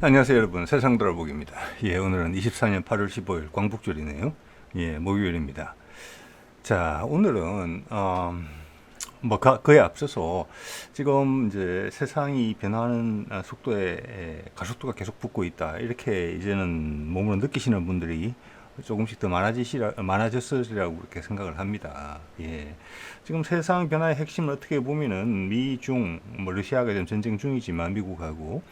안녕하세요 여러분, 세상 돌아보기입니다. 오늘은 24년 8월 15일 광복절이네요. 목요일입니다. 자, 오늘은 그에 앞서서 지금 이제 세상이 변화하는 속도에 가속도가 계속 붙고 있다, 이렇게 이제는 몸으로 느끼시는 분들이 조금씩 더 많아졌으리라고 그렇게 생각을 합니다. 지금 세상 변화의 핵심은 어떻게 보면은 미중, 러시아가 지금 전쟁 중이지만 미국하고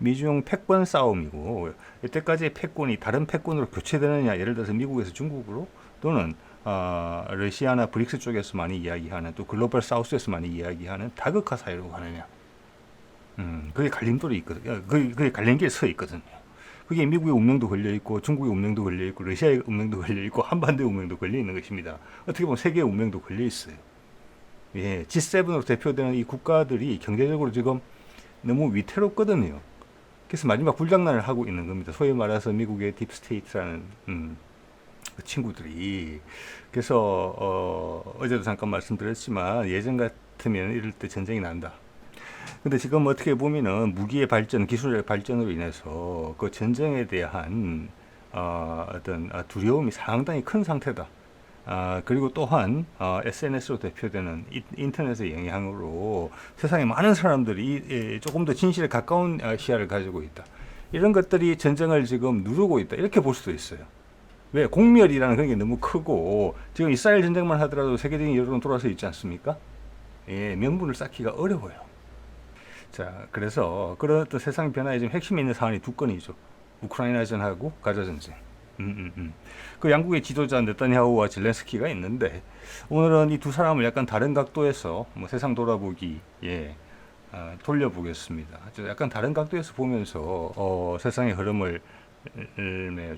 미중 패권 싸움이고, 이때까지의 패권이 다른 패권으로 교체되느냐, 예를 들어서 미국에서 중국으로, 또는 러시아나 브릭스 쪽에서 많이 이야기하는, 또 글로벌 사우스에서 많이 이야기하는 다극화 사회로 가느냐. 그게 갈림돌이 있거든요. 그게 갈림길에 서 있거든요. 그게 미국의 운명도 걸려 있고, 중국의 운명도 걸려 있고, 러시아의 운명도 걸려 있고, 한반도의 운명도 걸려 있는 것입니다. 어떻게 보면 세계의 운명도 걸려 있어요. G7으로 대표되는 이 국가들이 경제적으로 지금 너무 위태롭거든요. 그래서 마지막 불장난을 하고 있는 겁니다. 소위 말해서 미국의 딥스테이트라는 그 친구들이. 그래서 어제도 잠깐 말씀드렸지만, 예전 같으면 이럴 때 전쟁이 난다. 근데 지금 어떻게 보면은 무기의 발전, 기술의 발전으로 인해서 그 전쟁에 대한 어떤 두려움이 상당히 큰 상태다. 그리고 또한 SNS로 대표되는 인터넷의 영향으로 세상에 많은 사람들이 조금 더 진실에 가까운 시야를 가지고 있다. 이런 것들이 전쟁을 지금 누르고 있다, 이렇게 볼 수도 있어요. 왜? 공멸이라는 그런 게 너무 크고, 지금 이스라엘 전쟁만 하더라도 세계적인 여론은 돌아서 있지 않습니까? 명분을 쌓기가 어려워요. 자, 그래서 그런 또 세상 변화에 지금 핵심에 있는 사안이 두 건이죠. 우크라이나전하고 가자전쟁. 그 양국의 지도자 네타냐후와 젤렌스키가 있는데, 오늘은 이 두 사람을 약간 다른 각도에서 세상 돌아보기 돌려보겠습니다. 약간 다른 각도에서 보면서 세상의 흐름을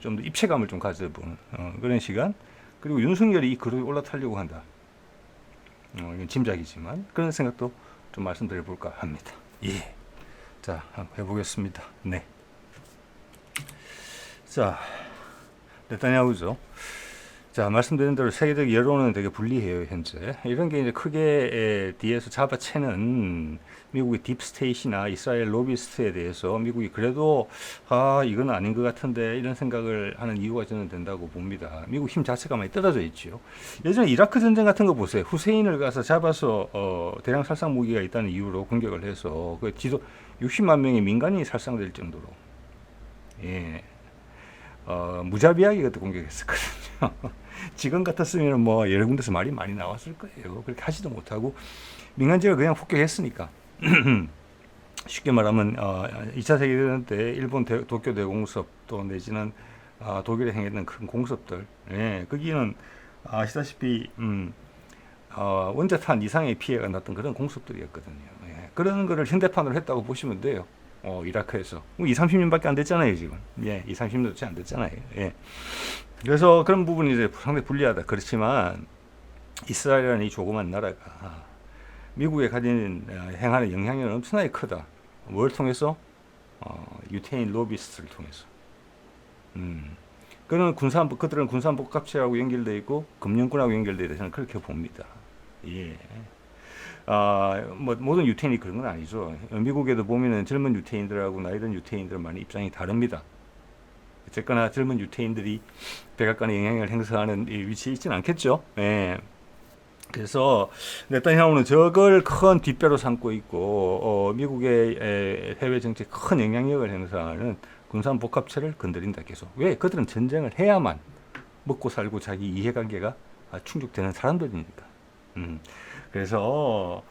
좀 더 입체감을 좀 가져보는 그런 시간. 그리고 윤석열이 이 그룹에 올라타려고 한다. 이건 짐작이지만 그런 생각도 좀 말씀드려볼까 합니다. 자, 한번 해보겠습니다. 네. 자, 네타냐후죠. 자, 말씀드린 대로 세계적 여론은 되게 불리해요, 현재. 이런 게 이제 크게 뒤에서 잡아채는 미국의 딥스테이트나 이스라엘 로비스트에 대해서 미국이 그래도 이건 아닌 것 같은데, 이런 생각을 하는 이유가 저는 된다고 봅니다. 미국 힘 자체가 많이 떨어져 있죠. 예전에 이라크 전쟁 같은 거 보세요. 후세인을 가서 잡아서 대량 살상 무기가 있다는 이유로 공격을 해서 그 60만 명의 민간인이 살상될 정도로 무자비하게 그때 공격했었거든요. 지금 같았으면 여러 군데서 말이 많이 나왔을 거예요. 그렇게 하지도 못하고 민간지역을 그냥 폭격했으니까. 쉽게 말하면 2차 세계대전 때 일본 도쿄 대공습, 또 내지는 독일에 행했던 큰 공습들, 거기는 아시다시피 원자탄 이상의 피해가 났던 그런 공습들이었거든요. 그런 거를 현대판으로 했다고 보시면 돼요. 이라크에서 2, 30년밖에 안 됐잖아요, 지금. 2, 30년도 채 안 됐잖아요. 그래서 그런 부분이 이제 상당히 불리하다. 그렇지만 이스라엘이라는 이 조그만 나라가 미국에 가진 행하는 영향력은 엄청나게 크다. 뭘 통해서? 유태인 로비스트를 통해서. 그들은 군산복합체하고 연결되어 있고 금융권하고 연결되어 있다. 저는 그렇게 봅니다. 모든 유태인이 그런 건 아니죠. 미국에도 보면은 젊은 유태인들하고 나이 든 유태인들은 많이 입장이 다릅니다. 어쨌거나 젊은 유태인들이 백악관의 영향력을 행사하는 위치에 있지는 않겠죠. 그래서 네타냐후는 저걸 큰 뒷배로 삼고 있고, 미국의 해외 정치에 큰 영향력을 행사하는 군산 복합체를 건드린다, 계속. 왜? 그들은 전쟁을 해야만 먹고 살고 자기 이해관계가 충족되는 사람들이니까. 그래서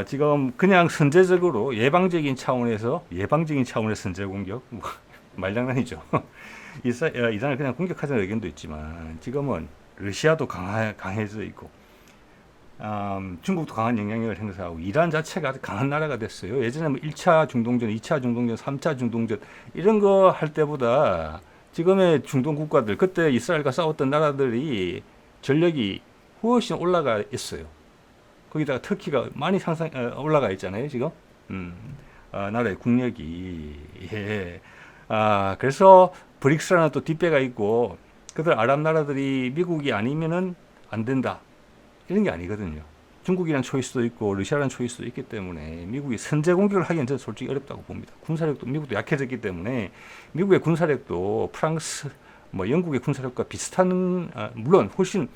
지금 그냥 선제적으로 예방적인 차원에서 선제 공격, 말장난이죠. 이란을 그냥 공격하자는 의견도 있지만, 지금은 러시아도 강해져 있고, 중국도 강한 영향력을 행사하고, 이란 자체가 아주 강한 나라가 됐어요. 예전에 1차 중동전, 2차 중동전, 3차 중동전 이런 거 할 때보다 지금의 중동 국가들, 그때 이스라엘과 싸웠던 나라들이 전력이 훨씬 올라가 있어요. 거기다가 터키가 많이 올라가 있잖아요, 지금. 나라의 국력이. 그래서 브릭스라는 또 뒷배가 있고, 그들 아랍 나라들이 미국이 아니면은 안 된다, 이런 게 아니거든요. 중국이라는 초이스도 있고 러시아라는 초이스도 있기 때문에 미국이 선제 공격을 하기엔 저는 솔직히 어렵다고 봅니다. 군사력도 미국도 약해졌기 때문에 미국의 군사력도 프랑스, 뭐 영국의 군사력과 비슷한 물론 훨씬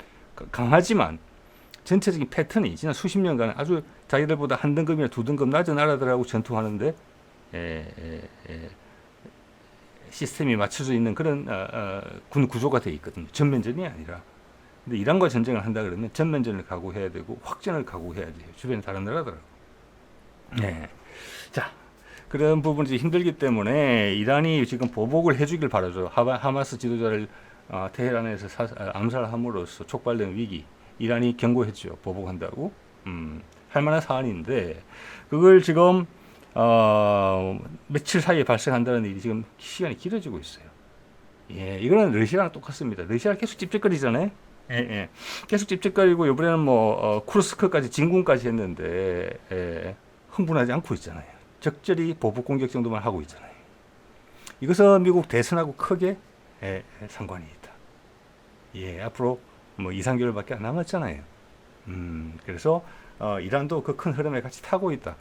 강하지만 전체적인 패턴이 지난 수십 년간 아주 자기들보다 한 등급이나 두 등급 낮은 나라들하고 전투하는데 시스템이 맞춰져 있는 그런 군 구조가 되어 있거든요. 전면전이 아니라. 근데 이란과 전쟁을 한다 그러면 전면전을 각오해야 되고 확전을 각오해야 돼요. 주변에 다른 나라더라고. 네. 자, 그런 부분이 힘들기 때문에 이란이 지금 보복을 해주길 바라죠. 하마스 지도자를 테헤란에서 암살함으로써 촉발된 위기. 이란이 경고했죠. 보복한다고. 할 만한 사안인데 그걸 지금 며칠 사이에 발생한다는 일이 지금 시간이 길어지고 있어요. 예, 이거는 러시아랑 똑같습니다. 러시아가 계속 찝쩍거리잖아요. 예, 예. 계속 찝찝거리고 이번에는 뭐 쿠르스크까지 진군까지 했는데 흥분하지 않고 있잖아요. 적절히 보복 공격 정도만 하고 있잖아요. 이것은 미국 대선하고 크게 상관이 있다. 예, 앞으로 뭐 2, 3개월밖에 안 남았잖아요. 그래서 이란도 그 큰 흐름에 같이 타고 있다.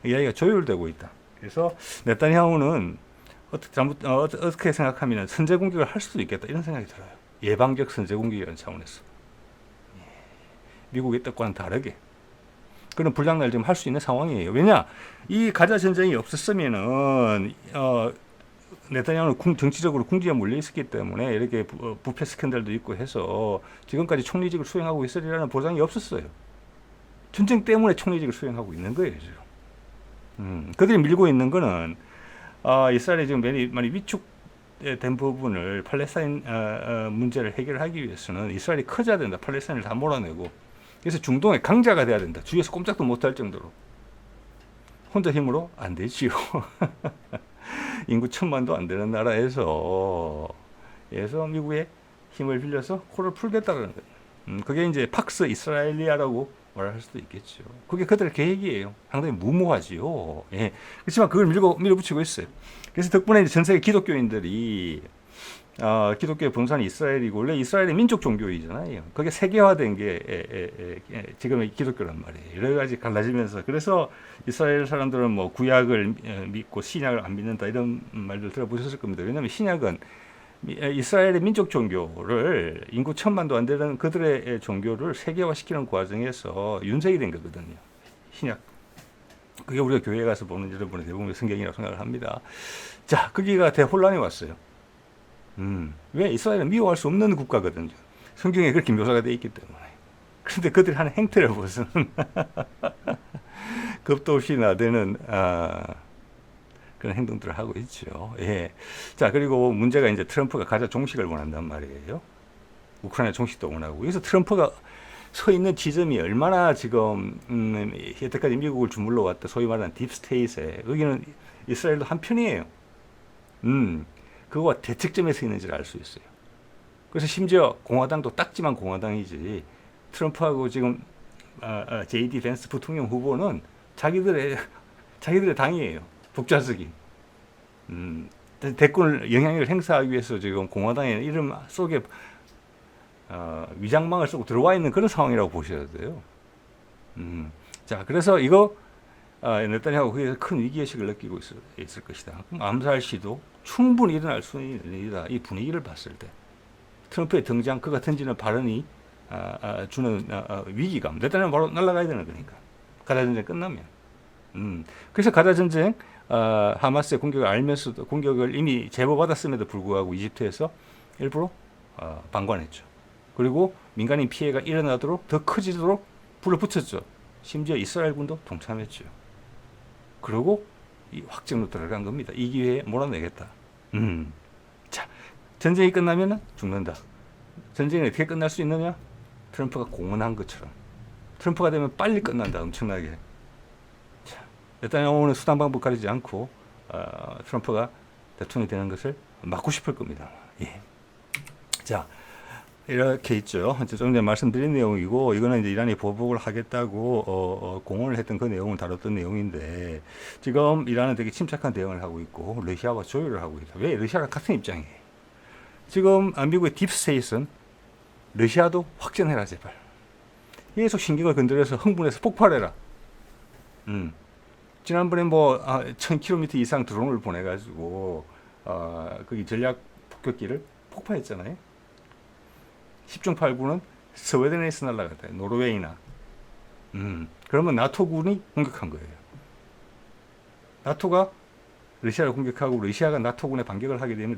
이야기가 조율되고 있다. 그래서 네타냐후는 어떻게 생각하면 선제 공격을 할 수도 있겠다 이런 생각이 들어요. 예방적 선제 공격이라는 차원에서 미국의 뜻과는 다르게 그런 불장난을 지금 할 수 있는 상황이에요. 왜냐 이 가자 전쟁이 없었으면은 네타냐후는 정치적으로 궁지에 몰려 있었기 때문에 이렇게 부패 스캔들도 있고 해서 지금까지 총리직을 수행하고 있으리라는 보장이 없었어요. 전쟁 때문에 총리직을 수행하고 있는 거예요 지금. 그들이 밀고 있는 거는 이스라엘이 지금 많이 위축된 부분을 팔레스타인 문제를 해결하기 위해서는 이스라엘이 커져야 된다. 팔레스타인을 다 몰아내고 그래서 중동의 강자가 돼야 된다. 주위에서 꼼짝도 못할 정도로. 혼자 힘으로 안 되지요. 인구 1,000만도 안 되는 나라에서 미국의 힘을 빌려서 코를 풀겠다는 거예요. 그게 이제 팍스 이스라엘리아라고 말할 수도 있겠죠. 그게 그들의 계획이에요. 상당히 무모하지요. 예. 그렇지만 그걸 밀어붙이고 있어요. 그래서 덕분에 전 세계 기독교인들이 기독교의 본산이 이스라엘이고 원래 이스라엘의 민족 종교이잖아요. 그게 세계화된 게 지금의 기독교란 말이에요. 여러 가지 갈라지면서 그래서 이스라엘 사람들은 뭐 구약을 믿고 신약을 안 믿는다 이런 말들 들어보셨을 겁니다. 왜냐하면 신약은 이스라엘의 민족 종교를 인구 1,000만도 안 되는 그들의 종교를 세계화시키는 과정에서 윤색이 된 거거든요. 신약. 그게 우리가 교회에 가서 보는 여러분의 대부분의 성경이라고 생각을 합니다. 자, 거기가 대혼란이 왔어요. 왜? 이스라엘은 미워할 수 없는 국가거든요. 성경에 그렇게 묘사가 되어 있기 때문에. 그런데 그들이 하는 행태를 보서는 겁도 없이 나대는 그런 행동들을 하고 있죠. 예. 자, 그리고 문제가 이제 트럼프가 가자 종식을 원한단 말이에요. 우크라이나 종식도 원하고. 그래서 트럼프가 서 있는 지점이 얼마나 지금 여태까지 미국을 주물러 왔다 소위 말하는 딥스테이트에 여기는 이스라엘도 한 편이에요. 그거와 대척점에 서 있는지를 알 수 있어요. 그래서 심지어 공화당도 딱지만 공화당이지 트럼프하고 지금 JD 벤스 부통령 후보는 자기들의 당이에요. 북좌석이. 대권을 영향력을 행사하기 위해서 지금 공화당의 이름 속에 위장망을 쓰고 들어와 있는 그런 상황이라고 보셔야 돼요. 자, 그래서 이거 네타냐후가 거기에서 큰 위기의식을 느끼고 있을 것이다. 그럼 암살 시도 충분히 일어날 수 있는 일이다. 이 분위기를 봤을 때 트럼프의 등장, 그가 던지는 발언이 주는 위기감. 네타냐후 바로 날아가야 되는 거니까. 가자 전쟁 끝나면. 그래서 가자 전쟁 하마스의 공격을 알면서도 공격을 이미 제보받았음에도 불구하고 이집트에서 일부러 방관했죠. 그리고 민간인 피해가 일어나도록 더 커지도록 불을 붙였죠. 심지어 이스라엘군도 동참했죠. 그리고 이 확정으로 들어간 겁니다. 이 기회에 몰아내겠다. 자, 전쟁이 끝나면 죽는다. 전쟁이 어떻게 끝날 수 있느냐? 트럼프가 공언한 것처럼. 트럼프가 되면 빨리 끝난다. 엄청나게. 자, 네타냐후는 수단 방법 가리지 않고 트럼프가 대통령이 되는 것을 막고 싶을 겁니다. 예. 자, 이렇게 있죠. 좀 전에 말씀드린 내용이고, 이거는 이제 이란이 보복을 하겠다고 공언을 했던 그 내용을 다뤘던 내용인데, 지금 이란은 되게 침착한 대응을 하고 있고, 러시아와 조율을 하고 있다. 왜? 러시아랑 같은 입장이에요. 지금 미국의 딥스테이트는 러시아도 확전해라 제발. 계속 신경을 건드려서 흥분해서 폭발해라. 음. 지난번에 뭐 1000km 이상 드론을 보내가지고 거기 전략 폭격기를 폭파했잖아요. 10중 8구는 스웨덴에서 날아갔다. 노르웨이나. 그러면 나토군이 공격한 거예요. 나토가 러시아를 공격하고 러시아가 나토군에 반격을 하게 되면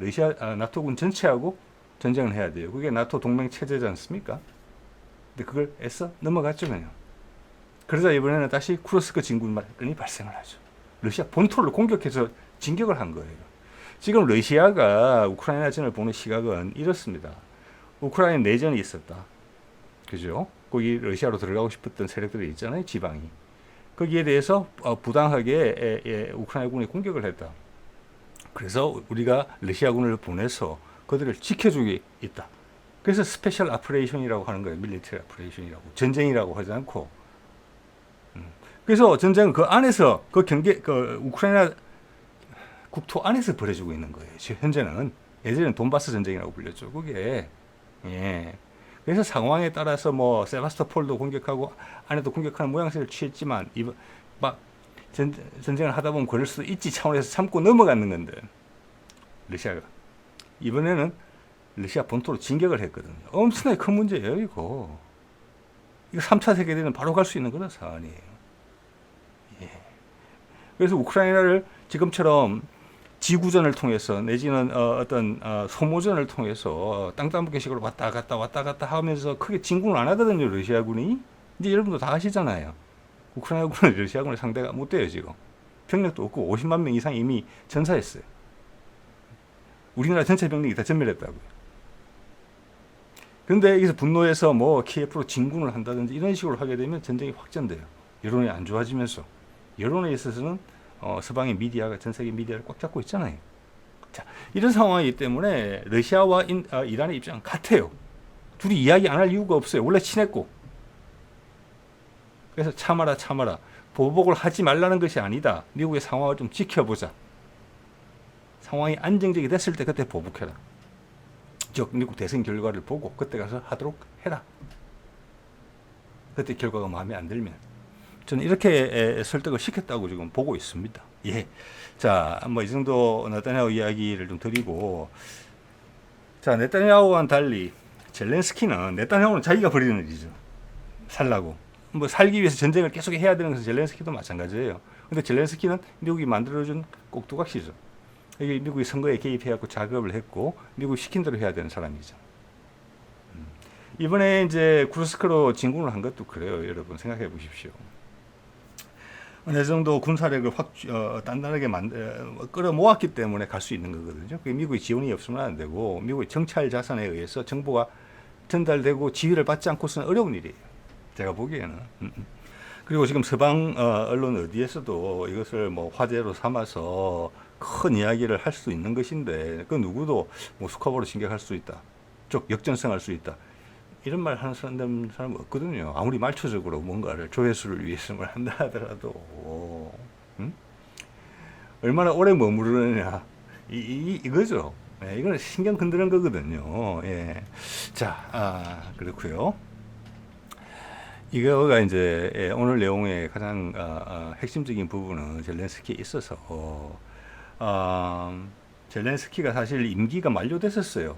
나토군 전체하고 전쟁을 해야 돼요. 그게 나토 동맹 체제지 않습니까? 근데 그걸 애써 넘어갔죠, 그냥. 그러자 이번에는 다시 쿠르스크 진군이 발생을 하죠. 러시아 본토를 공격해서 진격을 한 거예요. 지금 러시아가 우크라이나전을 보는 시각은 이렇습니다. 우크라이나 내전이 있었다. 그죠? 거기 러시아로 들어가고 싶었던 세력들이 있잖아요, 지방이. 거기에 대해서 부당하게 우크라이나군이 공격을 했다. 그래서 우리가 러시아군을 보내서 그들을 지켜주기 있다. 그래서 스페셜 아프레이션이라고 하는 거예요. 밀리터리 아프레이션이라고. 전쟁이라고 하지 않고. 그래서 전쟁은 그 안에서 그 우크라이나 국토 안에서 벌어지고 있는 거예요. 현재는. 예전에는 돈바스 전쟁이라고 불렸죠. 그게. 예. 그래서 상황에 따라서 뭐 세바스토폴도 공격하고 안에도 공격하는 모양새를 취했지만 전쟁을 하다 보면 그럴 수도 있지 차원에서 참고 넘어가는 건데 러시아가 이번에는 러시아 본토로 진격을 했거든요. 엄청나게 큰 문제예요, 이거. 이거 3차 세계대전 바로 갈 수 있는 그런 사안이에요. 예. 그래서 우크라이나를 지금처럼 지구전을 통해서 내지는 어떤 소모전을 통해서 땅 따먹기 식으로 왔다 갔다 하면서 크게 진군을 안 하거든요, 러시아군이. 이제 여러분도 다 아시잖아요. 우크라이나군은 러시아군의 상대가 못 돼요, 지금. 병력도 없고 50만 명 이상 이미 전사했어요. 우리나라 전체 병력이 다 전멸했다고요. 그런데 여기서 분노해서 뭐 키예프로 진군을 한다든지 이런 식으로 하게 되면 전쟁이 확전돼요. 여론이 안 좋아지면서. 여론에 있어서는 서방의 미디어가 전 세계 미디어를 꽉 잡고 있잖아요. 자, 이런 상황이기 때문에 러시아와 이란의 입장은 같아요. 둘이 이야기 안 할 이유가 없어요. 원래 친했고. 그래서 참아라. 보복을 하지 말라는 것이 아니다. 미국의 상황을 좀 지켜보자. 상황이 안정적이 됐을 때 그때 보복해라. 즉 미국 대선 결과를 보고 그때 가서 하도록 해라. 그때 결과가 마음에 안 들면. 저는 이렇게 설득을 시켰다고 지금 보고 있습니다. 예. 자, 뭐 이 정도 네타냐후 이야기를 좀 드리고, 자, 네타냐후와는 달리 젤렌스키는 네타냐후는 자기가 버리는 일이죠. 살라고. 뭐 살기 위해서 전쟁을 계속 해야 되는 것은 젤렌스키도 마찬가지예요. 근데 젤렌스키는 미국이 만들어준 꼭두각시죠. 이게 미국이 선거에 개입해갖고 작업을 했고 미국이 시킨 대로 해야 되는 사람이죠. 이번에 이제 쿠르스크로 진군을 한 것도 그래요. 여러분 생각해 보십시오. 어느 정도 군사력을 단단하게 끌어모았기 때문에 갈 수 있는 거거든요. 그게 미국의 지원이 없으면 안 되고 미국의 정찰 자산에 의해서 정보가 전달되고 지휘를 받지 않고서는 어려운 일이에요. 제가 보기에는. 그리고 지금 서방 언론 어디에서도 이것을 뭐 화제로 삼아서 큰 이야기를 할 수 있는 것인데 그 누구도 모스크바로 진격할 수 있다. 즉 역전승할 수 있다. 이런 말 하는 사람은 없거든요. 아무리 말초적으로 뭔가를 조회수를 위해서 뭘 한다 하더라도 얼마나 오래 머무르느냐 이거죠. 예, 이건 신경 건드는 거거든요. 예. 자, 그렇고요. 이거가 이제 오늘 내용의 가장 핵심적인 부분은 젤렌스키에 있어서 젤렌스키가 사실 임기가 만료됐었어요.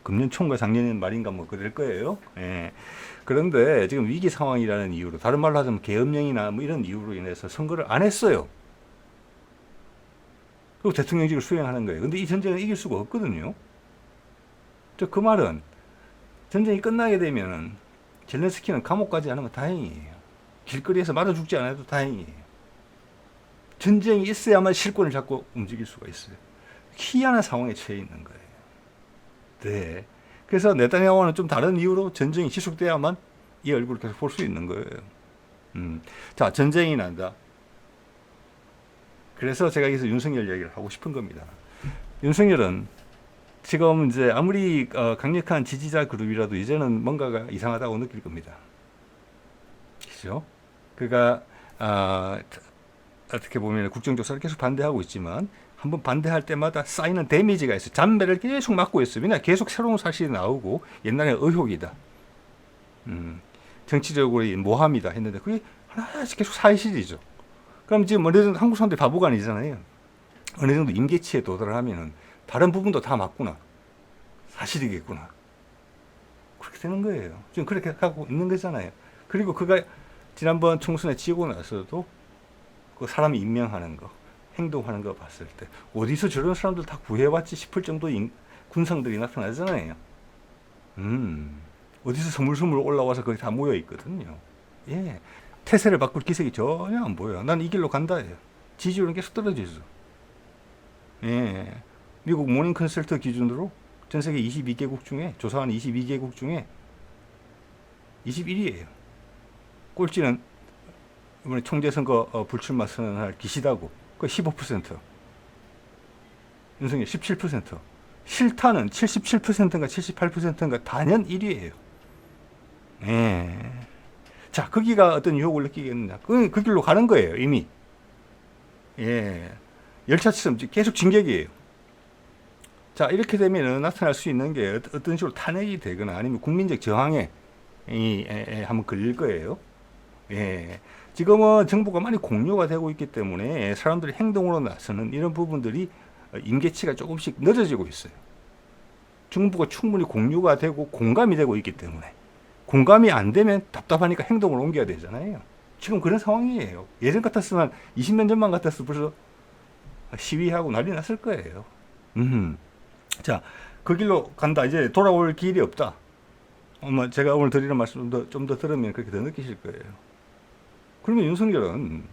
금년 총과 작년 말인가 뭐 그럴 거예요. 예. 그런데 지금 위기 상황이라는 이유로, 다른 말로 하자면 계엄령이나 뭐 이런 이유로 인해서 선거를 안 했어요. 그리고 대통령직을 수행하는 거예요. 근데 이 전쟁을 이길 수가 없거든요. 그 말은 전쟁이 끝나게 되면은 젤렌스키는 감옥 가지 않으면 다행이에요. 길거리에서 맞아 죽지 않아도 다행이에요. 전쟁이 있어야만 실권을 잡고 움직일 수가 있어요. 희한한 상황에 처해 있는 거예요. 네. 그래서 네타냐후는 좀 다른 이유로 전쟁이 지속돼야만 이 얼굴을 계속 볼 수 있는 거예요. 자, 전쟁이 난다. 그래서 제가 여기서 윤석열 얘기를 하고 싶은 겁니다. 윤석열은 지금 이제 아무리 강력한 지지자 그룹이라도 이제는 뭔가가 이상하다고 느낄 겁니다. 그죠? 그가 어떻게 보면 국정조사를 계속 반대하고 있지만 한번 반대할 때마다 쌓이는 데미지가 있어요. 잔매를 계속 맞고 있어요. 왜냐 계속 새로운 사실이 나오고 옛날에 의혹이다. 정치적으로 모함이다 했는데 그게 하나씩 계속 사실이죠. 그럼 지금 어느 정도 한국 사람들이 바보가 아니잖아요. 어느 정도 임계치에 도달하면은 다른 부분도 다 맞구나. 사실이겠구나. 그렇게 되는 거예요. 지금 그렇게 하고 있는 거잖아요. 그리고 그가 지난번 총선에 지고 나서도 그 사람이 임명하는 거, 행동하는 거 봤을 때 어디서 저런 사람들 다 구해왔지 싶을 정도의 군상들이 나타나잖아요. 어디서 스물스물 올라와서 거기 다 모여 있거든요. 예. 태세를 바꿀 기색이 전혀 안 보여요. 난 이 길로 간다예요. 지지율은 계속 떨어지죠. 예. 미국 모닝 컨설트 기준으로 전 세계 22개국 중에, 조사한 22개국 중에 21위예요. 꼴찌는 이번에 총재선거 불출마 선언할 기시다고. 그 15%. 윤석열 17%. 실타는 77%인가 78%인가 단연 1위예요. 예. 자, 거기가 어떤 유혹을 느끼겠느냐. 그 길로 가는 거예요, 이미. 예. 열차처럼 계속 진격이에요. 자, 이렇게 되면 나타날 수 있는 게 어떤 식으로 탄핵이 되거나 아니면 국민적 저항에 한번 걸릴 거예요. 예. 지금은 정부가 많이 공유가 되고 있기 때문에 사람들이 행동으로 나서는 이런 부분들이 임계치가 조금씩 늦어지고 있어요. 정부가 충분히 공유가 되고 공감이 되고 있기 때문에. 공감이 안 되면 답답하니까 행동을 옮겨야 되잖아요. 지금 그런 상황이에요. 예전 같았으면 20년 전만 같았으면 벌써 시위하고 난리 났을 거예요. 자, 그 길로 간다. 이제 돌아올 길이 없다. 제가 오늘 드리는 말씀 좀 더 들으면 그렇게 더 느끼실 거예요. 그러면 윤석열은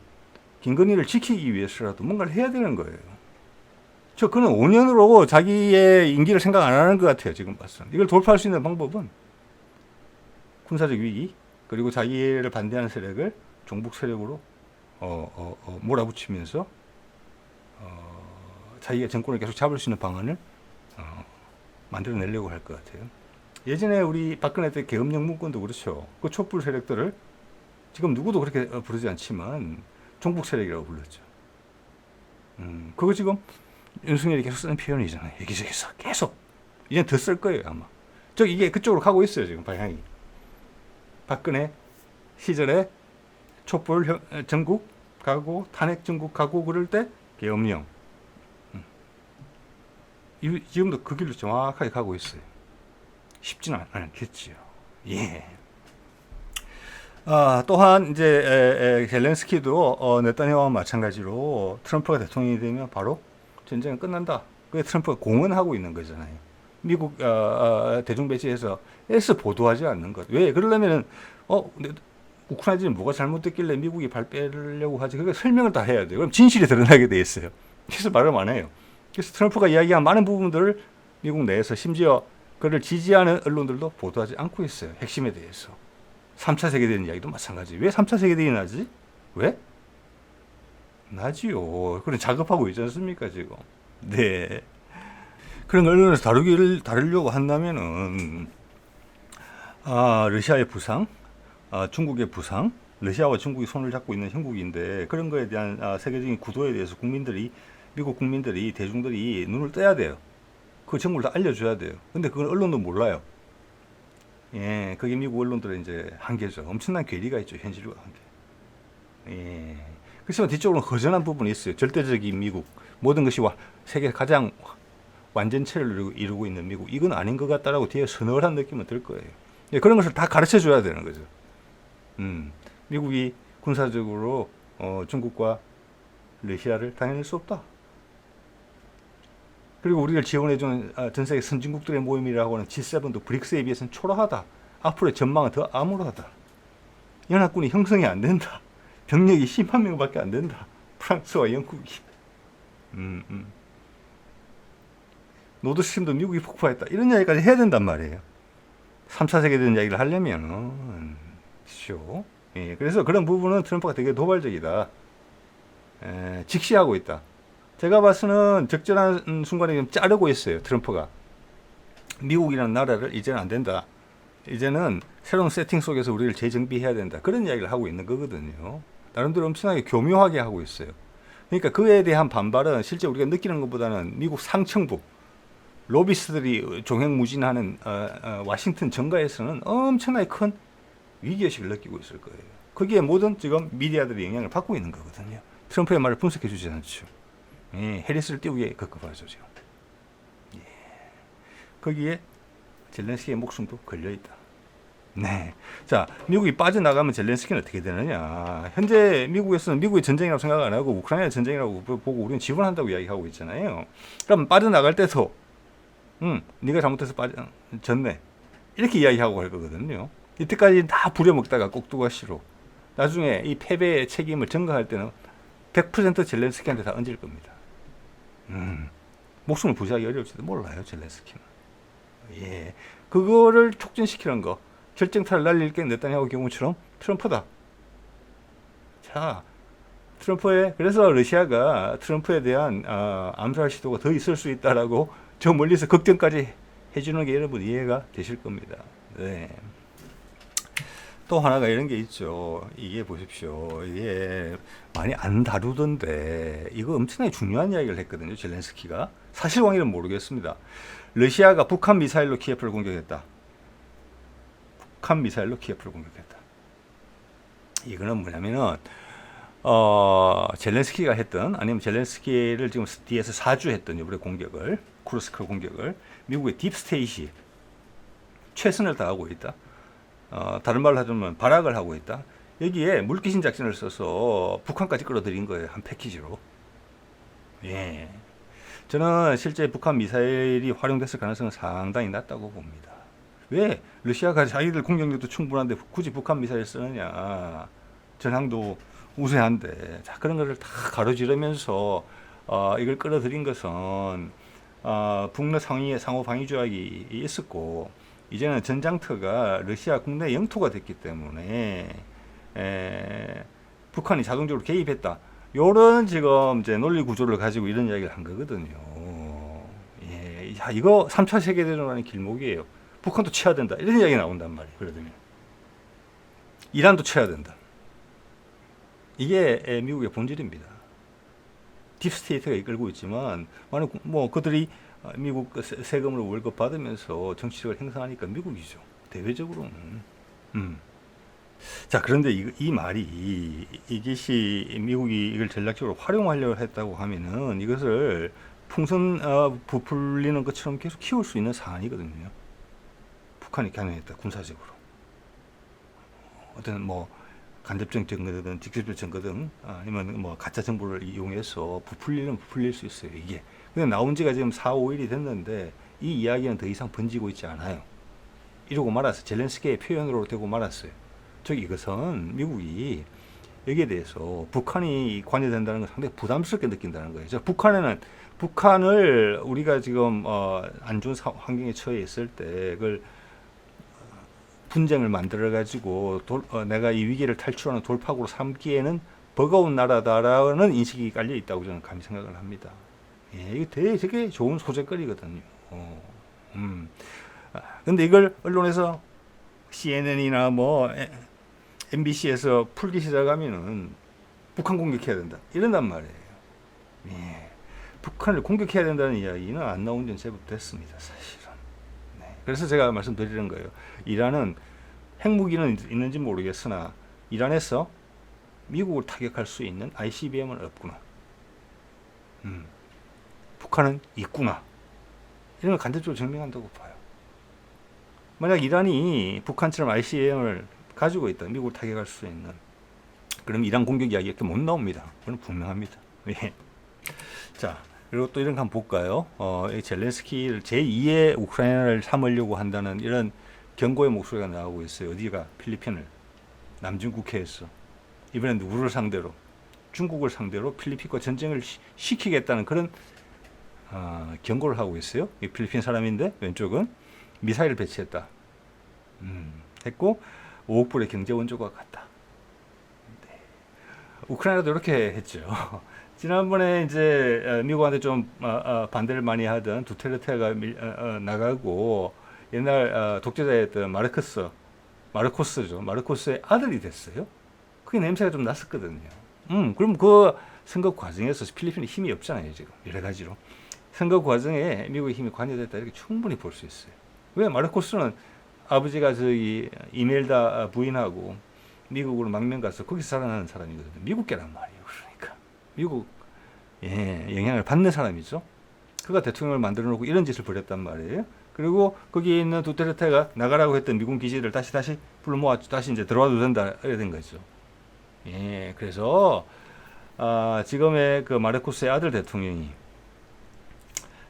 김건희를 지키기 위해서라도 뭔가를 해야 되는 거예요. 그는 5년으로 자기의 임기를 생각 안 하는 것 같아요. 지금 봤을 때. 이걸 돌파할 수 있는 방법은 군사적 위기, 그리고 자기를 반대하는 세력을 종북 세력으로 몰아붙이면서 자기가 정권을 계속 잡을 수 있는 방안을 만들어내려고 할 것 같아요. 예전에 우리 박근혜 때 계엄령 문건도 그렇죠. 그 촛불 세력들을 지금 누구도 그렇게 부르지 않지만 종북 세력이라고 불렀죠. 그거 지금 윤석열이 계속 쓰는 표현이잖아요. 여기저기서 계속. 이젠 더 쓸 거예요, 아마. 이게 그쪽으로 가고 있어요, 지금 방향이. 박근혜 시절에 촛불 전국 가고 탄핵 전국 가고 그럴 때 계엄령. 지금도 그 길로 정확하게 가고 있어요. 쉽지는 않겠지요. 예. 또한 이제 젤렌스키도 네타냐후와 마찬가지로 트럼프가 대통령이 되면 바로 전쟁은 끝난다. 그게 트럼프가 공언하고 있는 거잖아요. 미국 대중 매체에서 애써 보도하지 않는 것. 왜? 그러려면은 우크라이나는 뭐가 잘못됐길래 미국이 발 빼려고 하지? 그러니까 설명을 다 해야 돼요. 그럼 진실이 드러나게 돼 있어요. 그래서 말을 안 해요. 그래서 트럼프가 이야기한 많은 부분들을 미국 내에서 심지어 그를 지지하는 언론들도 보도하지 않고 있어요. 핵심에 대해서. 3차 세계대전 이야기도 마찬가지. 왜 3차 세계대전이 나지? 왜? 나지요. 그런 작업하고 있지 않습니까, 지금? 네. 그런 걸 언론에서 다루려고 한다면은, 러시아의 부상, 중국의 부상, 러시아와 중국이 손을 잡고 있는 형국인데, 그런 거에 대한 세계적인 구도에 대해서 미국 국민들이, 대중들이 눈을 떠야 돼요. 그 정보를 다 알려줘야 돼요. 근데 그걸 언론도 몰라요. 예, 그게 미국 언론들의 이제 한계죠. 엄청난 괴리가 있죠, 현실과 한계. 예. 그렇지만 뒤쪽으로 허전한 부분이 있어요. 절대적인 미국, 모든 것이 세계 가장 완전체를 이루고 있는 미국, 이건 아닌 것 같다라고 뒤에 서늘한 느낌은 들 거예요. 예, 그런 것을 다 가르쳐 줘야 되는 거죠. 미국이 군사적으로 중국과 러시아를 당해낼 수 없다. 그리고 우리를 지원해주는 전 세계 선진국들의 모임이라고 하는 G7도 브릭스에 비해서는 초라하다. 앞으로의 전망은 더 암울하다. 연합군이 형성이 안 된다. 병력이 10만 명밖에 안 된다. 프랑스와 영국이. 노드스트림도 미국이 폭파했다. 이런 이야기까지 해야 된단 말이에요. 3차 세계대전 이야기를 하려면 예, 그래서 그런 부분은 트럼프가 되게 도발적이다. 직시하고 있다. 제가 봐서는 적절한 순간에 좀 자르고 있어요. 트럼프가. 미국이라는 나라를 이제는 안 된다. 이제는 새로운 세팅 속에서 우리를 재정비해야 된다. 그런 이야기를 하고 있는 거거든요. 나름대로 엄청나게 교묘하게 하고 있어요. 그러니까 그에 대한 반발은 실제 우리가 느끼는 것보다는 미국 상층부, 로비스트들이 종횡무진하는 워싱턴 정가에서는 엄청나게 큰 위기의식을 느끼고 있을 거예요. 거기에 모든 지금 미디어들이 영향을 받고 있는 거거든요. 트럼프의 말을 분석해 주지 않죠. 예, 해리스를 띄우기에 급급하죠 지금. 예. 거기에 젤렌스키의 목숨도 걸려있다. 네. 자, 미국이 빠져나가면 젤렌스키는 어떻게 되느냐. 현재 미국에서는 미국의 전쟁이라고 생각 안 하고 우크라이나 전쟁이라고 보고 우리는 지원한다고 이야기하고 있잖아요. 그럼 빠져나갈 때도 네가 잘못해서 졌네. 이렇게 이야기하고 갈 거거든요. 이때까지 다 부려먹다가 꼭두가시로 나중에 이 패배의 책임을 전가할 때는 100% 젤렌스키한테 다 얹을 겁니다. 목숨을 부지하기 어려울지도 몰라요, 젤렌스키는. 예. 그거를 촉진시키는 거. 결정타를 날릴 게 네타냐후 경우처럼 트럼프다. 자, 그래서 러시아가 트럼프에 대한 암살 시도가 더 있을 수 있다라고 저 멀리서 걱정까지 해주는 게 여러분 이해가 되실 겁니다. 네. 또 하나가 이런 게 있죠. 이게 보십시오. 이게 많이 안 다루던데 이거 엄청나게 중요한 이야기를 했거든요. 젤렌스키가. 사실관계는 모르겠습니다. 러시아가 북한 미사일로 키예프를 공격했다. 북한 미사일로 키예프를 공격했다. 이거는 뭐냐면은 젤렌스키가 했던 아니면 젤렌스키를 지금 뒤에서 사주했던 이번에 공격을 쿠르스크 공격을 미국의 딥스테이시 최선을 다하고 있다. 다른 말로 하자면 발악을 하고 있다. 여기에 물귀신 작전을 써서 북한까지 끌어들인 거예요. 한 패키지로. 예. 저는 실제 북한 미사일이 활용됐을 가능성은 상당히 낮다고 봅니다. 왜? 러시아가 자기들 공격력도 충분한데 굳이 북한 미사일 쓰느냐. 전황도 우세한데. 자, 그런 것을 다 가로지르면서 이걸 끌어들인 것은 북러 상호 방위 조약이 있었고 이제는 전장터가 러시아 국내 영토가 됐기 때문에 북한이 자동적으로 개입했다. 요런 지금 이제 논리 구조를 가지고 이런 이야기를 한 거거든요. 예, 야, 이거 3차 세계대전하는 길목이에요. 북한도 쳐야 된다. 이런 이야기 나온단 말이에요. 그러면 이란도 쳐야 된다. 이게 미국의 본질입니다. 딥스테이트가 이끌고 있지만 뭐 그들이 미국 세금을 월급 받으면서 정치력을 행사하니까 미국이죠. 대외적으로는. 자, 그런데 이 말이 이것이 미국이 이걸 전략적으로 활용하려고 했다고 하면은 이것을 풍선 부풀리는 것처럼 계속 키울 수 있는 사안이거든요. 북한이 겨냥했다 군사적으로. 어떤 뭐 간접적 증거든 직접적 증거든 아니면 뭐 가짜 정보를 이용해서 부풀릴 수 있어요. 이게. 근데 나온 지가 지금 4, 5일이 됐는데 이 이야기는 더 이상 번지고 있지 않아요. 이러고 말았어요. 젤렌스키의 표현으로 되고 말았어요. 즉 이것은 미국이 여기에 대해서 북한이 관여된다는 걸 상당히 부담스럽게 느낀다는 거예요. 북한을 우리가 지금 안 좋은 환경에 처해 있을 때 그걸 분쟁을 만들어 가지고 내가 이 위기를 탈출하는 돌파구로 삼기에는 버거운 나라다라는 인식이 깔려 있다고 저는 감히 생각을 합니다. 예, 이게 되게 좋은 소재거리거든요. 근데 이걸 언론에서 CNN이나 뭐 MBC에서 풀기 시작하면은 북한 공격해야 된다. 이런단 말이에요. 예, 북한을 공격해야 된다는 이야기는 안 나온 지 제법 됐습니다. 사실은. 네. 그래서 제가 말씀드리는 거예요. 이란은 핵무기는 있는지 모르겠으나 이란에서 미국을 타격할 수 있는 ICBM은 없구나. 북한은 있구나. 이런 걸 간접적으로 증명한다고 봐요. 만약 이란이 북한처럼 ICBM을 가지고 있다. 미국을 타격할 수 있는. 그럼 이란 공격 이야기가 못 나옵니다. 그건 분명합니다. 예. 자, 그리고 또 이런 거 한번 볼까요? 젤렌스키를 제2의 우크라이나를 삼으려고 한다는 이런 경고의 목소리가 나오고 있어요. 어디가? 필리핀을. 남중 국해에서. 이번엔 누구를 상대로? 중국을 상대로 필리핀과 전쟁을 시키겠다는 그런 경고를 하고 있어요. 이 필리핀 사람인데 왼쪽은 미사일을 배치했다. 했고 5억 불의 경제 원조가 갔다. 네. 우크라이나도 이렇게 했죠. 지난번에 이제 미국한테 좀 반대를 많이 하던 두테르테가 나가고 옛날 독재자였던 마르코스죠. 마르코스의 아들이 됐어요. 그게 냄새가 좀 났었거든요. 그럼 그 선거 과정에서 필리핀에 힘이 없잖아요, 지금. 여러 가지로. 선거 과정에 미국의 힘이 관여됐다 이렇게 충분히 볼 수 있어요. 왜? 마르코스는 아버지가 저기 이멜다 부인하고 미국으로 망명 가서 거기서 살아나는 사람이거든요. 미국계란 말이에요. 그러니까 미국 영향을 받는 사람이죠. 그가 대통령을 만들어 놓고 이런 짓을 벌였단 말이에요. 그리고 거기에 있는 두테르테가 나가라고 했던 미군 기지를 다시 불러 모아 다시 이제 들어와도 된다 이래 된 거죠. 그래서 지금의 그 마르코스의 아들 대통령이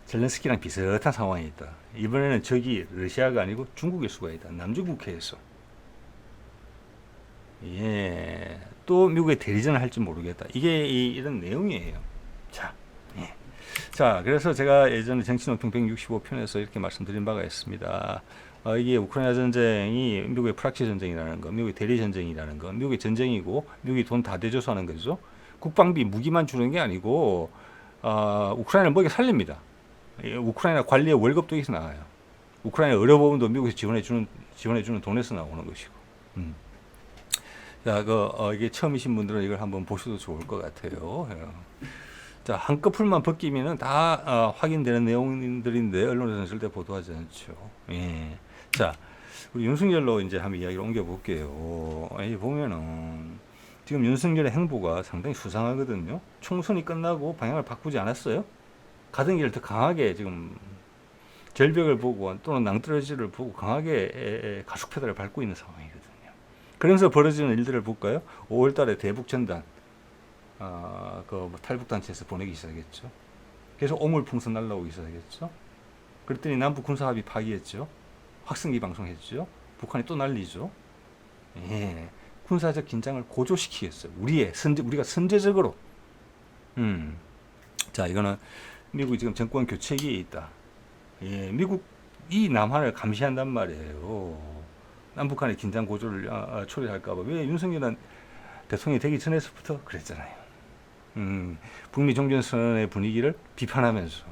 젤렌스키랑 비슷한 상황이 있다. 이번에는 적이 러시아가 아니고 중국일 수가 있다. 남중국해에서. 또 미국의 대리전을 할지 모르겠다. 이게 이런 내용이에요. 자, 그래서 제가 예전에 정치논평 165편에서 이렇게 말씀드린 바가 있습니다. 이게 우크라이나 전쟁이 미국의 프락치 전쟁이라는 거, 미국의 대리 전쟁이라는 거, 미국의 전쟁이고 미국이 돈 다 대줘서 하는 거죠. 국방비 무기만 주는 게 아니고 우크라이나를 먹여 살립니다. 우크라이나 관리의 월급도 여기서 나와요. 우크라이나 의료보험도 미국에서 지원해주는 돈에서 나오는 것이고. 자, 이게 처음이신 분들은 이걸 한번 보셔도 좋을 것 같아요. 자, 한꺼풀만 벗기면은 다 확인되는 내용들인데 언론에서는 절대 보도하지 않죠. 자, 우리 윤석열로 이제 한번 이야기를 옮겨볼게요. 여기 보면은 지금 윤석열의 행보가 상당히 수상하거든요. 총선이 끝나고 방향을 바꾸지 않았어요. 가던 길을 더 강하게 지금 절벽을 보고 또는 낭떠러지를 보고 강하게 가속 페달을 밟고 있는 상황이거든요. 그러면서 벌어지는 일들을 볼까요? 5월 달에 대북 전단 탈북 단체에서 보내기 시작했죠. 계속 오물풍선 날라오기 시작했죠. 그랬더니 남북 군사 합의 파기했죠. 확성기 방송했죠. 북한이 또 난리죠. 군사적 긴장을 고조시키겠어요. 우리가 선제적으로. 자, 이거는 미국이 지금 정권 교체기에 있다. 미국이 남한을 감시한단 말이에요. 남북한의 긴장 고조를 초래할까봐. 왜 윤석열은 대통령이 되기 전에서부터 그랬잖아요. 북미 종전선언의 분위기를 비판하면서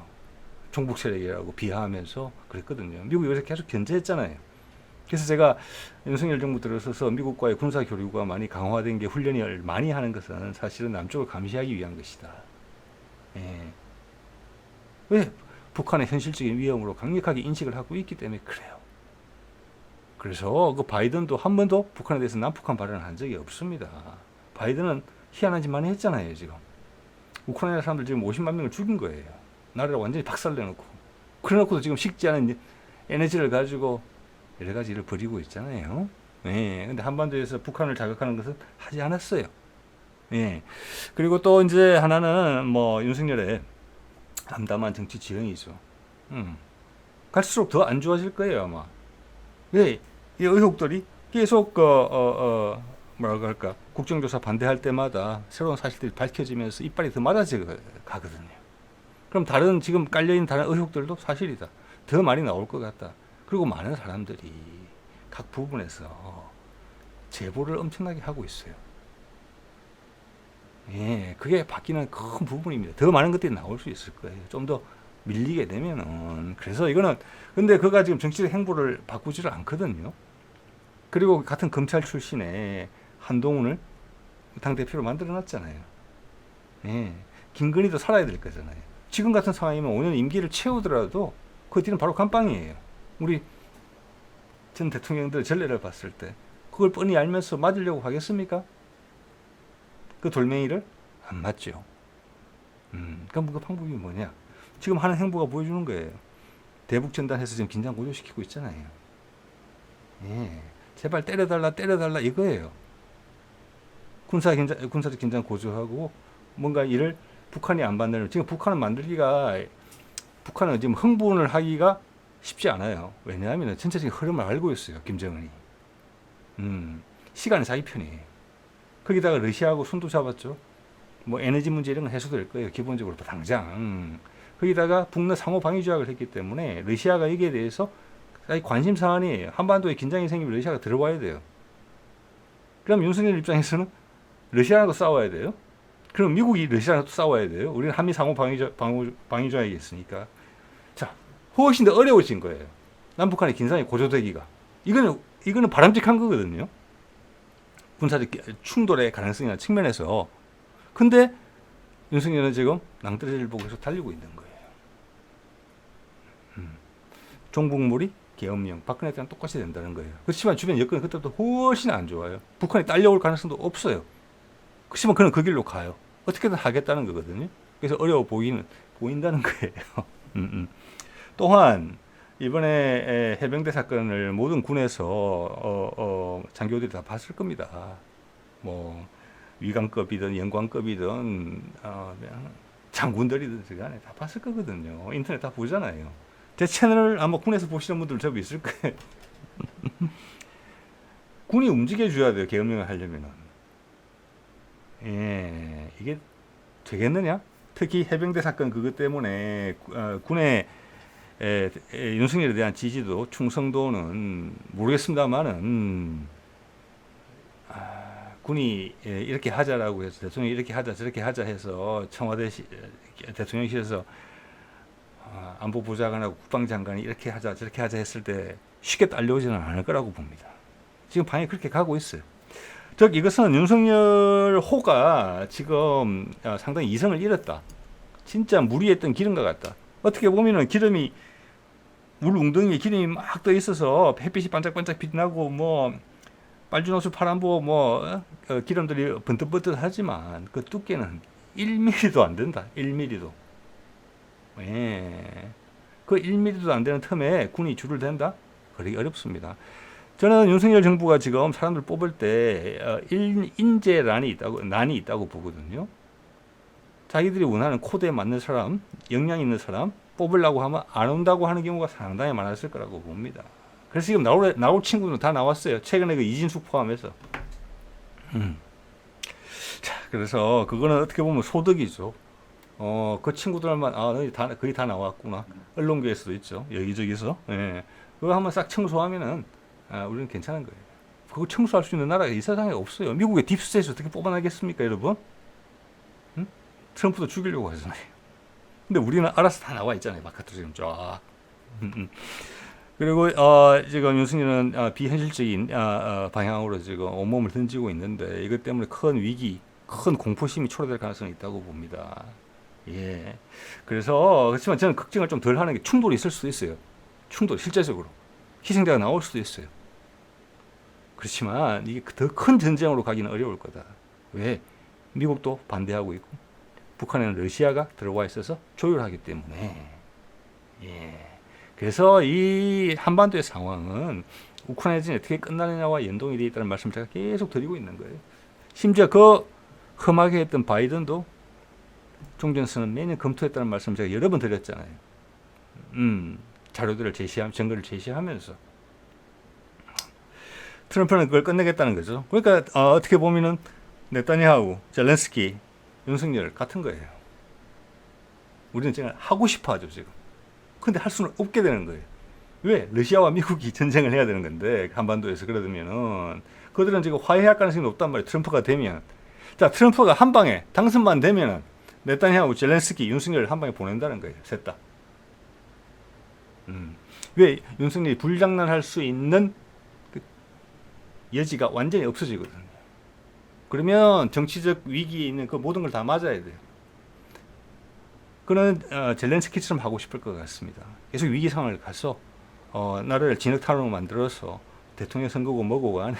종북 세력이라고 비하하면서 그랬거든요. 미국이 요새 계속 견제했잖아요. 그래서 제가 윤석열 정부 들어서서 미국과의 군사 교류가 많이 강화된 게 훈련이 많이 하는 것은 사실은 남쪽을 감시하기 위한 것이다. 왜? 북한의 현실적인 위험으로 강력하게 인식을 하고 있기 때문에 그래요. 그래서 그 바이든도 한 번도 북한에 대해서 남북한 발언을 한 적이 없습니다. 바이든은 희한한 짓 많이 했잖아요, 지금. 우크라이나 사람들 지금 50만 명을 죽인 거예요. 나라를 완전히 박살내놓고. 그래놓고도 지금 식지 않은 에너지를 가지고 여러 가지 일을 벌이고 있잖아요. 근데 한반도에서 북한을 자극하는 것은 하지 않았어요. 그리고 또 이제 하나는 윤석열의 담담한 정치 지형이죠. 갈수록 더 안 좋아질 거예요, 아마. 왜? 이 의혹들이 계속 뭐라고 할까, 국정조사 반대할 때마다 새로운 사실들이 밝혀지면서 이빨이 더 많아져 가거든요. 그럼 지금 깔려있는 다른 의혹들도 사실이다. 더 많이 나올 것 같다. 그리고 많은 사람들이 각 부분에서 제보를 엄청나게 하고 있어요. 그게 바뀌는 큰 부분입니다. 더 많은 것들이 나올 수 있을 거예요. 좀 더 밀리게 되면은. 그래서 이거는, 근데 그가 지금 정치적 행보를 바꾸지를 않거든요. 그리고 같은 검찰 출신의 한동훈을 당대표로 만들어 놨잖아요. 김건희도 살아야 될 거잖아요. 지금 같은 상황이면 5년 임기를 채우더라도 그 뒤는 바로 감방이에요. 우리 전 대통령들 전례를 봤을 때 그걸 뻔히 알면서 맞으려고 하겠습니까? 그 돌멩이를 안 맞죠. 그럼 그 방법이 뭐냐? 지금 하는 행보가 보여주는 거예요. 대북 전단해서 지금 긴장 고조시키고 있잖아요. 제발 때려달라 이거예요. 군사적 긴장 고조하고 뭔가 일을 북한이 안 만드는, 지금 북한은 지금 흥분을 하기가 쉽지 않아요. 왜냐하면 전체적인 흐름을 알고 있어요, 김정은이. 시간은 자기 편이에요. 거기다가 러시아하고 손도 잡았죠. 에너지 문제 이런 건 해소될 거예요, 기본적으로 당장. 거기다가 북러 상호 방위 조약을 했기 때문에 러시아가 여기에 대해서 관심 사안이에요. 한반도에 긴장이 생기면 러시아가 들어와야 돼요. 그럼 윤석열 입장에서는 러시아하고 싸워야 돼요. 그럼 미국이 러시아하고 싸워야 돼요. 우리는 한미 상호 방위 조약이 있으니까. 자, 훨씬 더 어려워진 거예요. 남북한의 긴장이 고조되기가. 이거는 바람직한 거거든요. 군사적 충돌의 가능성이나 측면에서. 근데 윤석열은 지금 낭떠러지를 보고 계속 달리고 있는 거예요. 종북물이 계엄령, 박근혜 때랑 똑같이 된다는 거예요. 그렇지만 주변 여건이 그때부터 훨씬 안 좋아요. 북한이 딸려올 가능성도 없어요. 그렇지만 그는 그 길로 가요. 어떻게든 하겠다는 거거든요. 그래서 어려워 보인다는 거예요. 또한 이번에 해병대 사건을 모든 군에서 장교들이 다 봤을 겁니다. 뭐 위관급이든 영관급이든 장군들이든 간에 다 봤을 거거든요. 인터넷 다 보잖아요. 제 채널을 아마 군에서 보시는 분들 제법 있을 거예요. 군이 움직여줘야 돼요. 계엄령을 하려면은. 예, 이게 되겠느냐? 특히 해병대 사건 그것 때문에 군의 윤석열에 대한 지지도, 충성도는 모르겠습니다만은 군이 이렇게 하자라고 해서 대통령이 이렇게 하자 저렇게 하자 해서 청와대 대통령실에서 안보보좌관하고 국방장관이 이렇게 하자 저렇게 하자 했을 때 쉽게 딸려오지는 않을 거라고 봅니다. 지금 방향이 그렇게 가고 있어요. 즉 이것은 윤석열 호가 지금 상당히 이성을 잃었다. 진짜 무리했던 기름과 같다. 어떻게 보면은 기름이 물 웅덩이에 기름이 막 떠 있어서 햇빛이 반짝반짝 빛나고 뭐 빨주 노수 파란보 뭐 기름들이 번뜩번뜩하지만 그 두께는 1mm도 안 된다. 1mm도. 예. 그 1mm도 안 되는 틈에 군이 줄을 댄다? 그러기 어렵습니다. 저는 윤석열 정부가 지금 사람들 뽑을 때 인재난이 있다고 보거든요. 자기들이 원하는 코드에 맞는 사람, 역량 있는 사람 뽑으려고 하면 안 온다고 하는 경우가 상당히 많았을 거라고 봅니다. 그래서 지금 나올 친구들은 다 나왔어요. 최근에 그 이진숙 포함해서. 자, 그래서 그거는 어떻게 보면 소득이죠. 그 친구들만 거의 다 나왔구나. 언론계에서도 있죠. 여기저기서. 예. 그거 한번 싹 청소하면은 우리는 괜찮은 거예요. 그거 청소할 수 있는 나라가 이 세상에 없어요. 미국의 딥스테이트 어떻게 뽑아내겠습니까, 여러분? 응? 트럼프도 죽이려고 하잖아요. 근데 우리는 알아서 다 나와 있잖아요. 바깥으로 지금 쫙. 그리고 지금 윤석열은 비현실적인 방향으로 지금 온몸을 던지고 있는데 이것 때문에 큰 위기, 큰 공포심이 초래될 가능성이 있다고 봅니다. 예. 그래서 그렇지만 저는 걱정을 좀 덜 하는 게 충돌이 있을 수도 있어요. 충돌 실제적으로 희생자가 나올 수도 있어요. 그렇지만 이게 더 큰 전쟁으로 가기는 어려울 거다. 왜? 미국도 반대하고 있고 북한에는 러시아가 들어와 있어서 조율하기 때문에. 예. 그래서 이 한반도의 상황은 우크라이나전이 어떻게 끝나느냐와 연동이 되어 있다는 말씀을 제가 계속 드리고 있는 거예요. 심지어 그 험하게 했던 바이든도 종전선언 매년 검토했다는 말씀을 제가 여러 번 드렸잖아요. 자료들을 증거를 제시하면서 트럼프는 그걸 끝내겠다는 거죠. 그러니까 어떻게 보면은 네타냐후, 젤렌스키, 윤석열 같은 거예요. 우리는 지금 하고 싶어 하죠 지금. 근데 할 수는 없게 되는 거예요. 왜? 러시아와 미국이 전쟁을 해야 되는 건데 한반도에서 그러면은 그들은 지금 화해할 가능성이 높단 말이에요. 트럼프가 되면. 자, 트럼프가 한 방에 당선만 되면은 네타냐후, 젤렌스키, 윤석열을 한 방에 보낸다는 거예요. 셋 다. 왜? 윤석열이 불장난할 수 있는 그 여지가 완전히 없어지거든요. 그러면 정치적 위기에 있는 그 모든 걸 다 맞아야 돼요. 그는 젤렌스키처럼 하고 싶을 것 같습니다. 계속 위기 상황을 가서 나라를 진흙탕으로 만들어서 대통령 선거고 뭐고 간에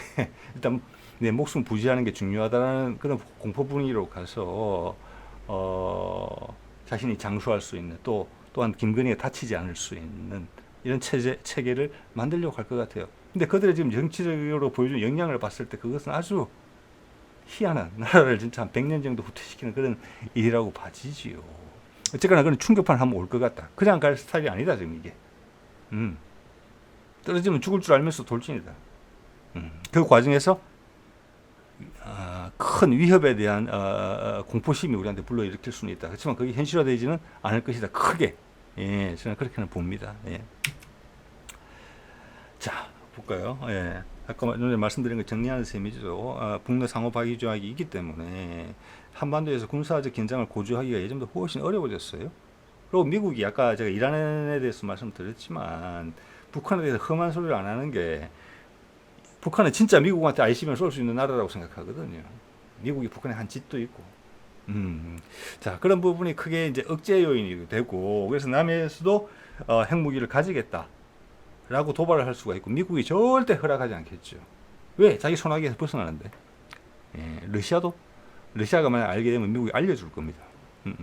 일단 내 목숨 부지하는 게 중요하다는 그런 공포 분위기로 가서 자신이 장수할 수 있는 또한 김건희가 다치지 않을 수 있는 이런 체계를 만들려고 할 것 같아요. 근데 그들의 지금 정치적으로 보여준 역량을 봤을 때 그것은 아주 희한한 나라를 진짜 한 100년 정도 후퇴시키는 그런 일이라고 봐지지요. 어쨌거나 그런 충격판 한번 올 것 같다. 그냥 갈 스타일이 아니다 지금 이게. 떨어지면 죽을 줄 알면서 돌진이다. 그 과정에서 큰 위협에 대한 공포심이 우리한테 불러일으킬 수는 있다. 그렇지만 그게 현실화되지는 않을 것이다. 크게. 예, 저는 그렇게는 봅니다. 예. 자, 볼까요? 예. 아까 말씀드린 거 정리하는 셈이죠. 북러 상호 박이 조약이 있기 때문에 한반도에서 군사적 긴장을 고조하기가 예전보다 훨씬 어려워졌어요. 그리고 미국이 아까 제가 이란에 대해서 말씀드렸지만 북한에 대해서 험한 소리를 안 하는 게 북한은 진짜 미국한테 ICBM을 쏠 수 있는 나라라고 생각하거든요. 미국이 북한에 한 짓도 있고. 자, 그런 부분이 크게 이제 억제 요인이 되고 그래서 남해에서도 핵무기를 가지겠다. 라고 도발을 할 수가 있고 미국이 절대 허락하지 않겠죠. 왜? 자기 손아귀에서 벗어나는데. 예, 러시아가 만약 알게 되면 미국이 알려줄 겁니다. 자,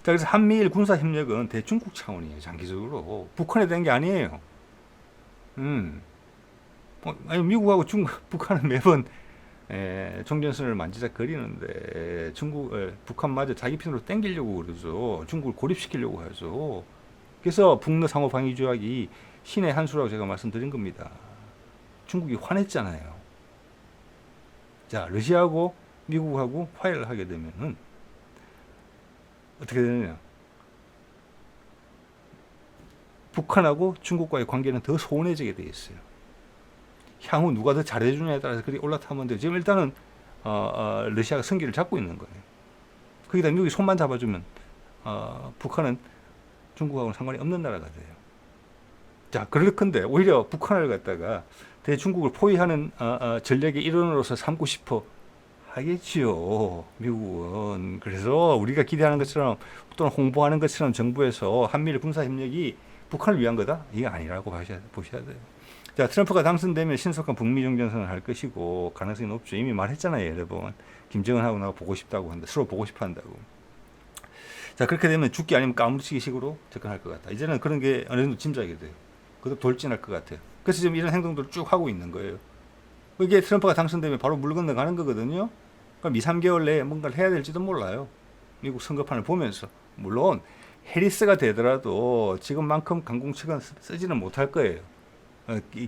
그래서 한미일 군사 협력은 대중국 차원이에요. 장기적으로 북한에 대한 게 아니에요. 아니 미국하고 북한은 매번 종전선을 만지작거리는데 북한마저 자기 편으로 땡기려고 그러죠. 중국을 고립시키려고 하죠. 그래서 북러 상호 방위 조약이 신의 한 수라고 제가 말씀드린 겁니다. 중국이 화냈잖아요. 자, 러시아하고 미국하고 화해를 하게 되면은 어떻게 되느냐? 북한하고 중국과의 관계는 더 소원해지게 돼 있어요. 향후 누가 더 잘해주냐에 따라서 그리 올라타면 돼요. 지금 일단은 러시아가 성기를 잡고 있는 거예요. 거기다 미국이 손만 잡아주면 북한은 중국하고는 상관이 없는 나라가 돼요. 자, 그렇건데 오히려 북한을 갖다가 대중국을 포위하는 전략의 일원으로서 삼고 싶어 하겠지요, 미국은. 그래서 우리가 기대하는 것처럼 또는 홍보하는 것처럼 정부에서 한미일 군사협력이 북한을 위한 거다? 이게 아니라고 보셔야 돼요. 자, 트럼프가 당선되면 신속한 북미 종전선언을 할 것이고 가능성이 높죠. 이미 말했잖아요, 여러 번. 김정은하고 나가 보고 싶다고 한다. 서로 보고 싶어 한다고. 자, 그렇게 되면 죽기 아니면 까무러치기 식으로 접근할 것 같다. 이제는 그런 게 어느 정도 짐작이 돼요. 그것도 돌진할 것 같아요. 그래서 지금 이런 행동들을 쭉 하고 있는 거예요. 이게 트럼프가 당선되면 바로 물 건너가는 거거든요. 그럼 2, 3개월 내에 뭔가를 해야 될지도 몰라요. 미국 선거판을 보면서. 물론 해리스가 되더라도 지금만큼 강공책은 쓰지는 못할 거예요.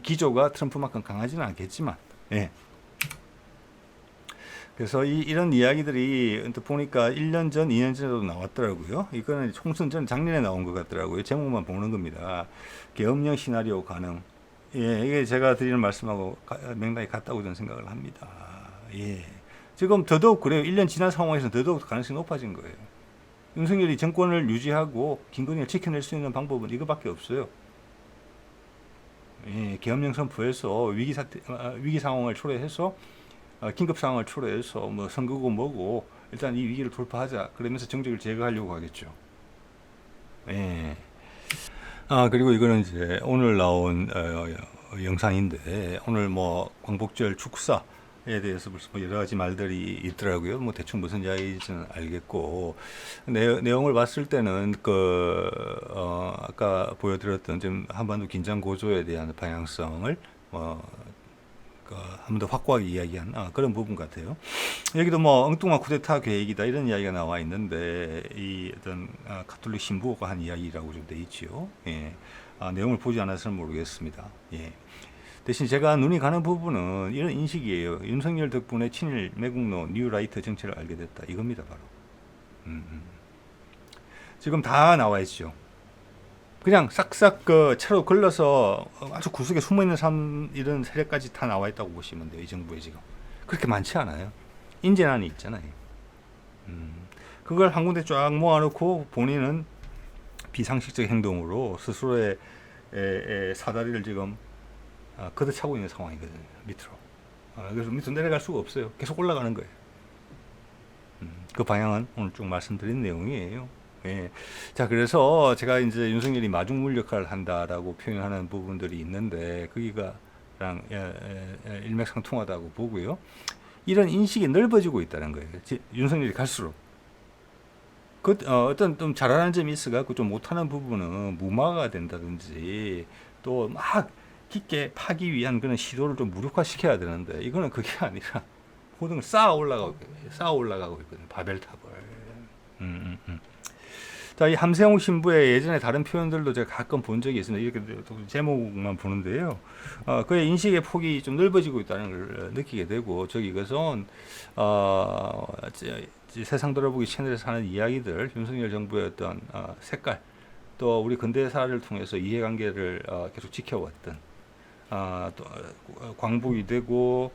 기조가 트럼프만큼 강하지는 않겠지만. 예. 그래서 이런 이야기들이 보니까 1년 전, 2년 전에도 나왔더라고요. 이거는 총선 전 작년에 나온 것 같더라고요. 제목만 보는 겁니다. 계엄령 시나리오 가능. 예, 이게 제가 드리는 말씀하고 맥락이 같다고 저는 생각을 합니다. 예. 지금 더더욱 그래요. 1년 지난 상황에서는 더더욱 가능성이 높아진 거예요. 윤석열이 정권을 유지하고 김건희를 지켜낼 수 있는 방법은 이거밖에 없어요. 예, 계엄령 선포해서 위기 상황을 초래해서 긴급 상황을 초래해서 뭐 선거고 뭐고 일단 이 위기를 돌파하자. 그러면서 정적을 제거하려고 하겠죠. 예. 그리고 이거는 이제 오늘 나온 영상인데 오늘 뭐 광복절 축사에 대해서 벌써 뭐 여러 가지 말들이 있더라고요. 뭐 대충 무슨 이야기인지는 알겠고 내용을 봤을 때는 아까 보여드렸던 좀 한반도 긴장 고조에 대한 방향성을 한 번 더 확고하게 이야기한 그런 부분 같아요. 여기도 뭐 엉뚱한 쿠데타 계획이다 이런 이야기가 나와 있는데 이 어떤 가톨릭 신부가 한 이야기라고 좀 돼 있지요. 예. 내용을 보지 않아서는 모르겠습니다. 예. 대신 제가 눈이 가는 부분은 이런 인식이에요. 윤석열 덕분에 친일 매국노 뉴라이트 정체를 알게 됐다. 이겁니다, 바로. 지금 다 나와 있죠. 그냥 싹싹 차로 걸러서 아주 구석에 숨어있는 사람 이런 세력까지 다 나와 있다고 보시면 돼요. 이 정부에 지금 그렇게 많지 않아요. 인재난이 있잖아요. 그걸 한 군데 쫙 모아놓고 본인은 비상식적 행동으로 스스로의 사다리를 지금 걷어차고 있는 상황이거든요. 밑으로. 그래서 밑으로 내려갈 수가 없어요. 계속 올라가는 거예요. 그 방향은 오늘 쭉 말씀드린 내용이에요. 예. 자, 그래서 제가 이제 윤석열이 마중물 역할을 한다라고 표현하는 부분들이 있는데 거기가랑 일맥상통하다고 보고요. 이런 인식이 넓어지고 있다는 거예요. 윤석열이 갈수록 어떤 좀 잘하는 점이 있어갖고 좀 못하는 부분은 무마가 된다든지 또 막 깊게 파기 위한 그런 시도를 좀 무력화시켜야 되는데 이거는 그게 아니라 모든 걸 쌓아 올라가고 있거든요. 바벨탑을. 자, 이 함세홍 신부의 예전에 다른 표현들도 제가 가끔 본 적이 있습니다. 이렇게 제목만 보는데요. 그의 인식의 폭이 좀 넓어지고 있다는 걸 느끼게 되고, 이것은 세상 돌아보기 채널에서 하는 이야기들, 윤석열 정부의 어떤 색깔, 또 우리 근대사를 통해서 이해관계를 계속 지켜왔던, 또 광복이 되고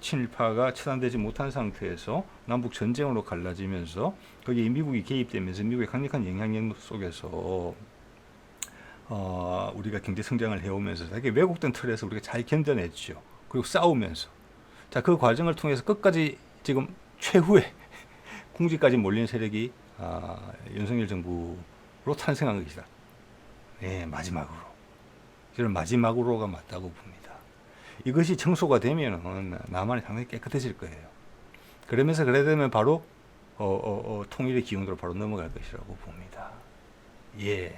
친일파가 처단되지 못한 상태에서 남북 전쟁으로 갈라지면서 거기에 미국이 개입되면서 미국의 강력한 영향력 속에서 우리가 경제 성장을 해오면서 되게 왜곡된 틀에서 우리가 잘 견뎌냈죠. 그리고 싸우면서 자, 그 과정을 통해서 끝까지 지금 최후의 궁지까지 몰린 세력이 윤석열 정부로 탄생한 것이다. 예, 마지막으로. 저는 마지막으로가 맞다고 봅니다. 이것이 청소가 되면은 남한이 상당히 깨끗해질 거예요. 그러면서 그래 되면 바로 통일의 기운으로 바로 넘어갈 것이라고 봅니다. 예.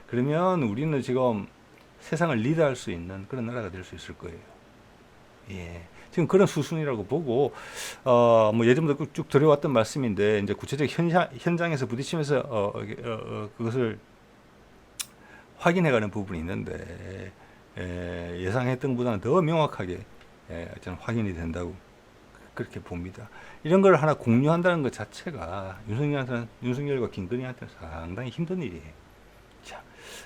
그러면 우리는 지금 세상을 리드할 수 있는 그런 나라가 될 수 있을 거예요. 예. 지금 그런 수순이라고 보고, 뭐 예전부터 쭉 들어왔던 말씀인데, 이제 구체적 현장에서 부딪히면서, 그것을 확인해가는 부분이 있는데, 예상했던 것보다는 더 명확하게, 저는 확인이 된다고 그렇게 봅니다. 이런 걸 하나 공유한다는 것 자체가 윤석열과 김건희한테는 상당히 힘든 일이에요. 자,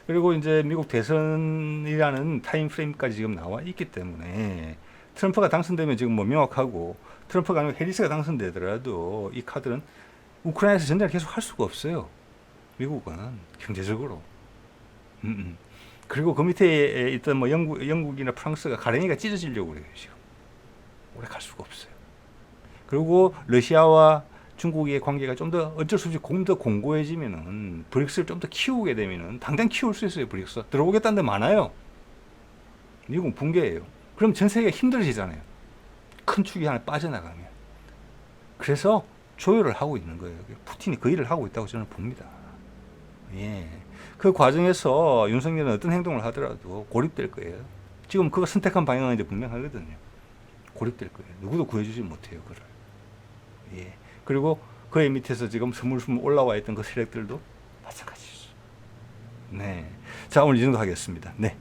그리고 이제 미국 대선이라는 타임 프레임까지 지금 나와 있기 때문에 트럼프가 당선되면 지금 뭐 명확하고, 트럼프가 아니면 해리스가 당선되더라도 이 카드는 우크라이나에서 전쟁을 계속 할 수가 없어요. 미국은 경제적으로. 그리고 그 밑에 있던 뭐 영국이나 프랑스가 가랭이가 찢어지려고 그래요, 지금. 오래 갈 수가 없어요. 그리고 러시아와 중국의 관계가 좀 더 어쩔 수 없이 더 공고해지면은, 브릭스를 좀 더 키우게 되면은 당장 키울 수 있어요. 브릭스 들어오겠다는 데 많아요. 미국은 붕괴예요. 그럼 전 세계가 힘들어지잖아요. 큰 축이 하나 빠져나가면. 그래서 조율을 하고 있는 거예요. 푸틴이 그 일을 하고 있다고 저는 봅니다. 예. 그 과정에서 윤석열은 어떤 행동을 하더라도 고립될 거예요. 지금 그거 선택한 방향은 이제 분명하거든요. 고립될 거예요. 누구도 구해주지 못해요, 그를. 예. 그리고 그의 밑에서 지금 스물스물 올라와 있던 그 세력들도 마찬가지죠. 네. 자, 오늘 이 정도 하겠습니다. 네.